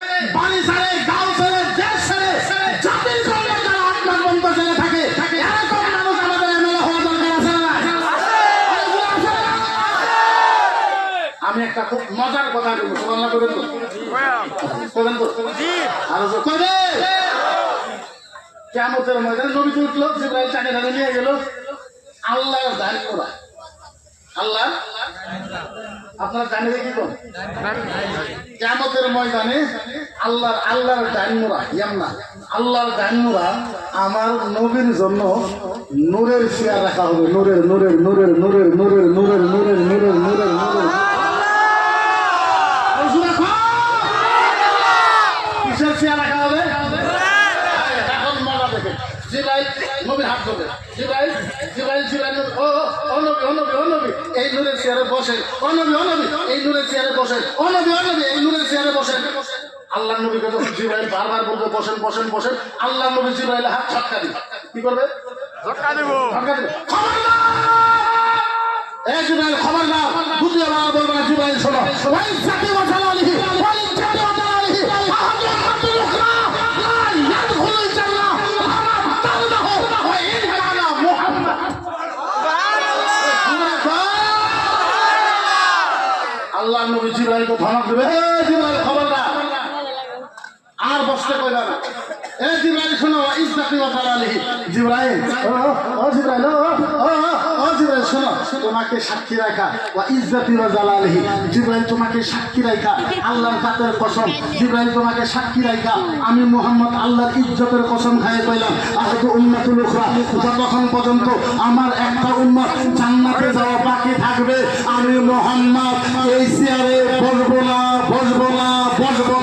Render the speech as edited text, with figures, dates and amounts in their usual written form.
বাড়ি ছেড়ে গাঁও ছেড়ে দেশ ছেড়ে জাতির জন্য যারা আপনার বন্ধ ছেড়ে থাকে এরকম মানুষ আমাদের এমএলএ হওয়া দরকার আছে না? আমি একটা খুব মজার কথা বলবো, সুবহানাল্লাহ বলেন তো, বলেন তো, আরো কবে কিয়ামতের ময়দানে নবী উঠলো, জিবরাইল চাকে ধরে নিয়ে গেল আল্লাহর দান করা। আল্লাহ আপনার জানেন কি কোন কিয়ামতের ময়দানে আল্লাহর ডাইনমুরা ইয়ামনা আল্লাহর ডাইনমুরা আমার নবীর জন্য নূরের চেয়ার রাখা হবে। নূরের নূরের নূরের নূরের নূরের নূরের নূরের নূরের নূরের নূরের কিসের চেয়ার রাখা হবে? এখন মজা দেখে জিবরাইল নবীর হাত ধরে জিবরাইল জিবরাইল জিবরাইল ও নবী এই নূরের চেয়ারে বসে, ও নবী এই নূরের চেয়ারে বসে, ও নবী এই নূরের চেয়ারে বসে। আল্লাহ নবীকে যখন জিবরাইল বারবার বলবে বসেন বসেন বসেন, আল্লাহ নবী জিবরাইল হাত ঝটকা দিবে। কি করবে? ঝটকা দেব। খবরদার এই জিবরাইল, খবরদার বুঝিয়ে বলবে না। জিবরাইল শোনো, ওই জাতি ওয়াসাল আলাইহি ওই জাতি ওয়াসাল আলাইহি আহাদুল হাদুল উখরা লা ইয়াদখুলুল জান্নাহ হারাম তালদাহু ওয়া ইন কানা মুহাম্মদ। আল্লাহ নবী জিবরাইলকে ধমক দেবে, এ জিবরাইল খবরদার, আর বসতে কইবা না। এ জিবরাইল শোনো, ইজ্জতি ওয়া জালালিহি। জিবরাইল ও জিবরাইল ও জিবরাইল শোনো, তোমাকে সাক্ষী রাখা ওয়া ইজ্জতি ওয়া জালালিহি। জিবরাইল তোমাকে সাক্ষী রাখা আল্লাহর জাতের কসম। জিবরাইল তোমাকে সাক্ষী রাখা আমি মুহাম্মদ আল্লাহর ইজ্জতের কসম খায় কইলাম, আহাদু উম্মাতুল উখরা, যতক্ষণ পর্যন্ত আমার একটা উম্মত জান্নাতে যাওয়া বাকি থাকবে আমি মুহাম্মদ এই চেয়ারে বসবো না বসবো না বসবো